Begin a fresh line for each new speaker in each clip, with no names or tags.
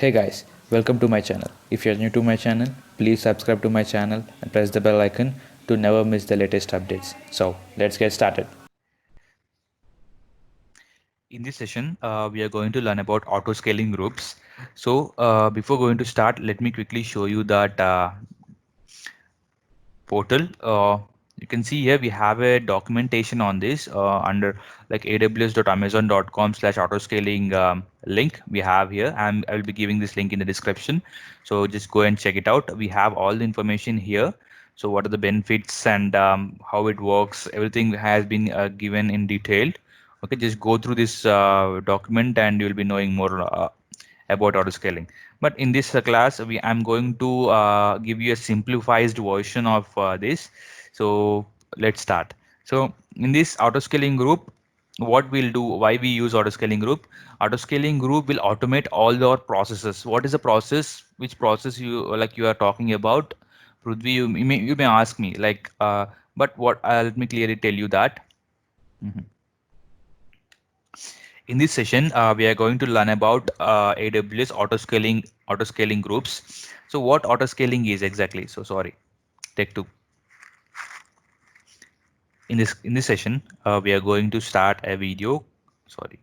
Hey guys, welcome to my channel. If you're new to my channel, please subscribe to my channel and press the bell icon to never miss the latest updates. So let's get started.
In this session, we are going to learn about auto scaling groups. So before going to start, let me quickly show you that portal. You can see here we have a documentation on this under like aws.amazon.com/autoscaling link we have here, and I will be giving this link in the description. So just go and check it out. We have all the information here. So what are the benefits and how it works? Everything has been given in detail. Okay, just go through this document and you'll be knowing more about autoscaling. But in this class, I'm going to give you a simplified version of this. So let's start. So in this autoscaling group, what we'll do, why we use autoscaling group? Autoscaling group will automate all our processes. What is the process? Which process you are talking about? Prithvi, you may ask me like, but what? Let me clearly tell you that. Mhm. In this session, we are going to learn about AWS autoscaling groups. So what autoscaling is exactly? So sorry, take two. In this session, we are going to start a video. Sorry.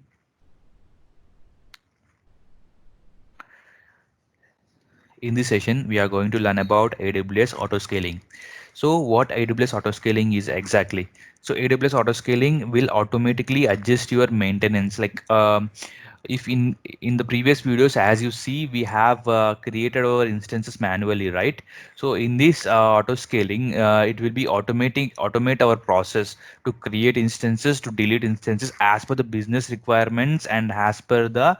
In this session, we are going to learn about AWS autoscaling. So what AWS autoscaling is exactly? So AWS autoscaling will automatically adjust your maintenance. Like if in the previous videos, as you see, we have created our instances manually, right? So in this autoscaling, it will be automate our process to create instances, to delete instances as per the business requirements and as per the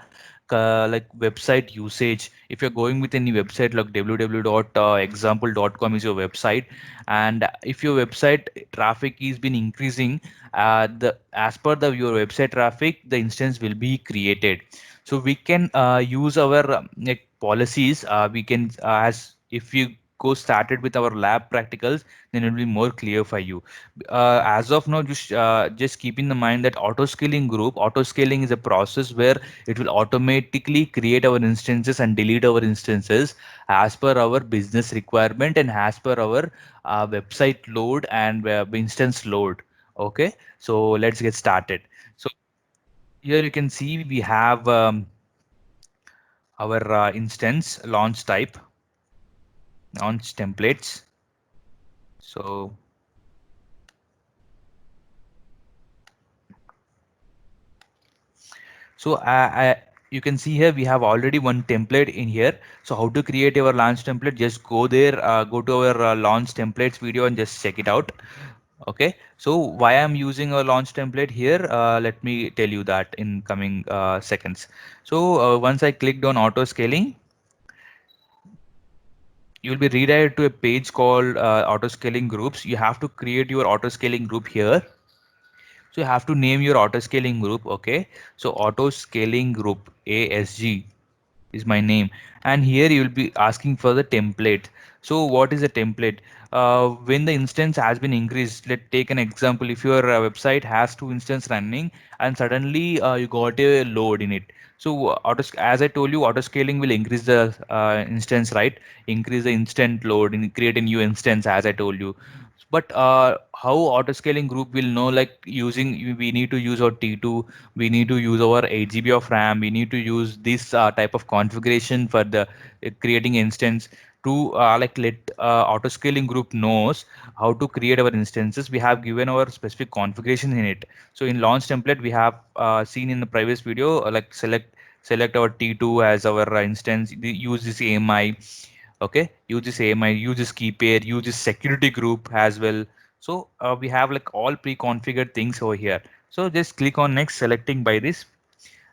like website usage. If you're going with any website like www.example.com is your website, and if your website traffic is been increasing, the as per the your website traffic, the instance will be created. So we can use our like policies. We can as if you go started with our lab practicals, then it will be more clear for you. As of now, just keep in the mind that auto scaling is a process where it will automatically create our instances and delete our instances as per our business requirement and as per our website load and instance load. Okay, so let's get started. So here you can see we have our instance launch templates. So you can see here we have already one template in here. So how to create our launch template? Just go there, go to our launch templates video and just check it out. Okay. So why I'm using a launch template here? Let me tell you that in coming seconds. So once I clicked on auto scaling, you'll be redirected to a page called auto scaling groups. You have to create your auto scaling group here. So you have to name your auto scaling group. Okay. So auto scaling group ASG is my name, and here you will be asking for the template. So what is a template? When the instance has been increased, let's take an example. If your website has two instances running and suddenly you got a load in it, so as I told you, auto scaling will increase the instance, right? Increase the instant load and create a new instance, as I told you. But how auto scaling group will know, like using, we need to use our T2, we need to use our 8 GB of RAM, we need to use this type of configuration for the creating instance to like let auto scaling group knows how to create our instances. We have given our specific configuration in it. So in launch template, we have seen in the previous video, like select our T2 as our instance, use this AMI. Okay, use this AMI, use this key pair, use this security group as well. So we have like all pre-configured things over here. So just click on next, selecting by this,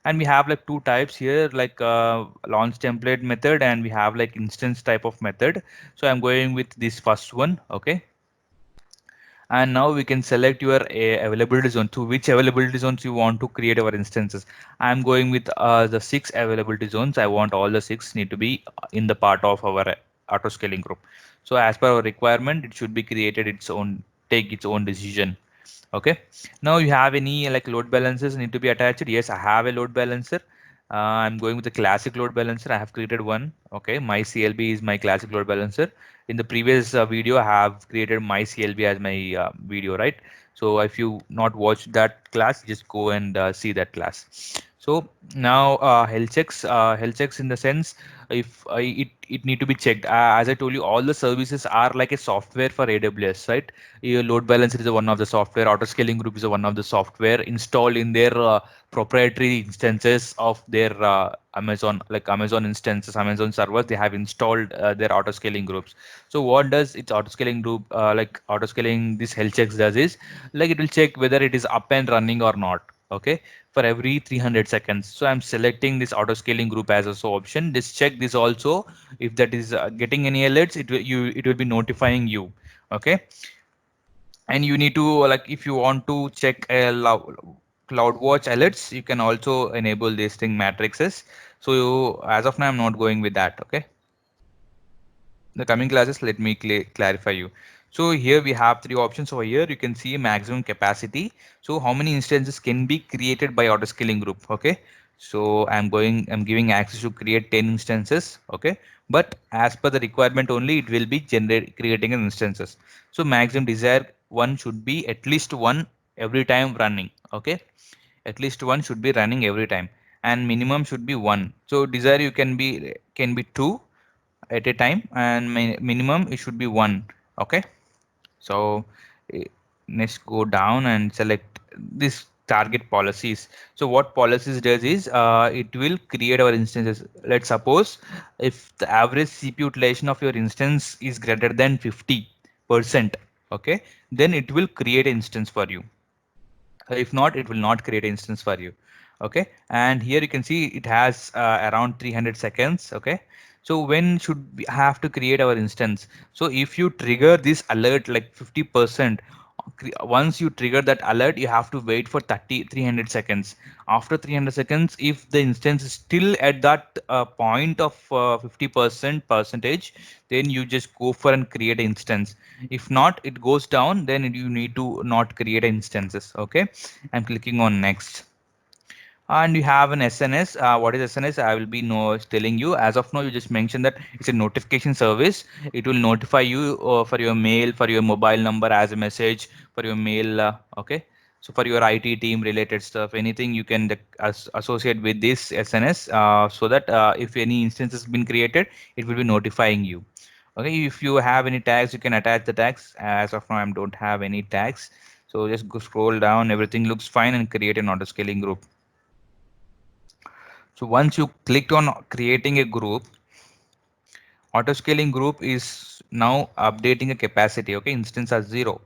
and we have like two types here, like launch template method, and we have like instance type of method. So I'm going with this first one. Okay, and now we can select your availability zone, to which availability zones you want to create our instances. I'm going with the 6 availability zones. I want all the 6 need to be in the part of our auto scaling group. So as per our requirement, it should be created its own, take its own decision. Okay, now you have any like load balancers need to be attached? Yes, I have a load balancer. I'm going with the classic load balancer. I have created one. Okay, my CLB is my classic load balancer. In the previous video, I have created my CLB as my video, right? So if you not watched that class, just go and see that class. So now health checks in the sense if it need to be checked. As I told you, all the services are like a software for AWS, right? Your load balancer is one of the software. Auto scaling group is one of the software installed in their proprietary instances of their Amazon, like Amazon instances, Amazon servers. They have installed their auto scaling groups. So what does its auto scaling group, like auto scaling this health checks does is, like it will check whether it is up and running or not. Okay, for every 300 seconds. So I'm selecting this auto scaling group as a so option. This check this also. If that is getting any alerts, it will be notifying you. Okay, and you need to like if you want to check a CloudWatch alerts, you can also enable these thing matrices. So as of now, I'm not going with that. Okay, the coming classes, let me clarify you. So here we have three options over here. You can see maximum capacity. So how many instances can be created by auto scaling group? Okay, so I'm giving access to create 10 instances. Okay, but as per the requirement only, it will be creating an instances. So maximum desire one should be at least one every time running. Okay, at least one should be running every time, and minimum should be one. So desire you can be two at a time, and minimum it should be one. Okay, so eh, let's go down and select this target policies. So what policies does is it will create our instances. Let's suppose if the average CPU utilization of your instance is greater than 50%, okay, then it will create an instance for you. If not, it will not create an instance for you. Okay, and here you can see it has around 300 seconds. Okay, so when should we have to create our instance? So if you trigger this alert like 50%, once you trigger that alert, you have to wait for 300 seconds. After 300 seconds, if the instance is still at that point of 50% percentage, then you just go for and create an instance. If not, it goes down, then you need to not create instances. Okay, I'm clicking on next. And you have an SNS. What is SNS? I will be telling you. As of now, you just mentioned that it's a notification service. It will notify you for your mail, for your mobile number as a message, for your mail. Okay. So for your IT team related stuff, anything you can associate with this SNS, so that if any instance has been created, it will be notifying you. Okay. If you have any tags, you can attach the tags. As of now, I don't have any tags. So just go scroll down. Everything looks fine, and create an auto scaling group. So once you clicked on creating a group, auto scaling group is now updating a capacity. Okay, instance as 0.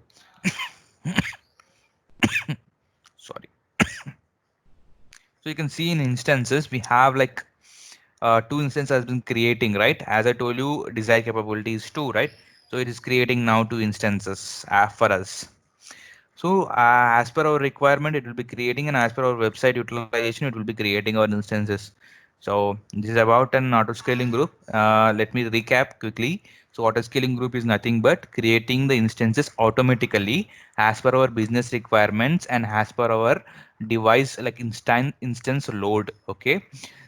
Sorry. So you can see in instances we have like two instances has been creating, right? As I told you, desired capability is 2, right? So it is creating now 2 instances for us. So as per our requirement, it will be creating, and as per our website utilization, it will be creating our instances. So this is about an auto scaling group. Let me recap quickly. So auto scaling group is nothing but creating the instances automatically as per our business requirements and as per our device like instance load. Okay.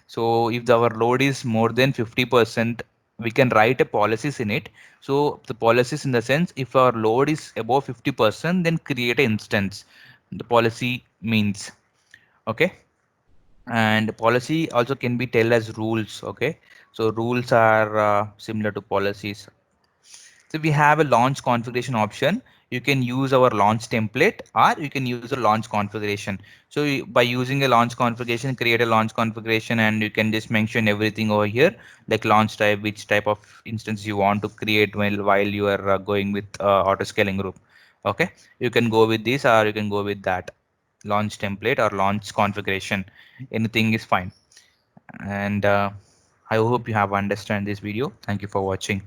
So if our load is more than 50%, we can write a policies in it. So the policies in the sense, if our load is above 50%, then create an instance. The policy means, okay. And policy also can be tell as rules. Okay. So rules are similar to policies. So we have a launch configuration option. You can use our launch template, or you can use a launch configuration. So by using a launch configuration, create a launch configuration, and you can just mention everything over here, like launch type, which type of instance you want to create while you are going with auto scaling group. Okay, you can go with this, or you can go with that launch template or launch configuration. Anything is fine. And I hope you have understand this video. Thank you for watching.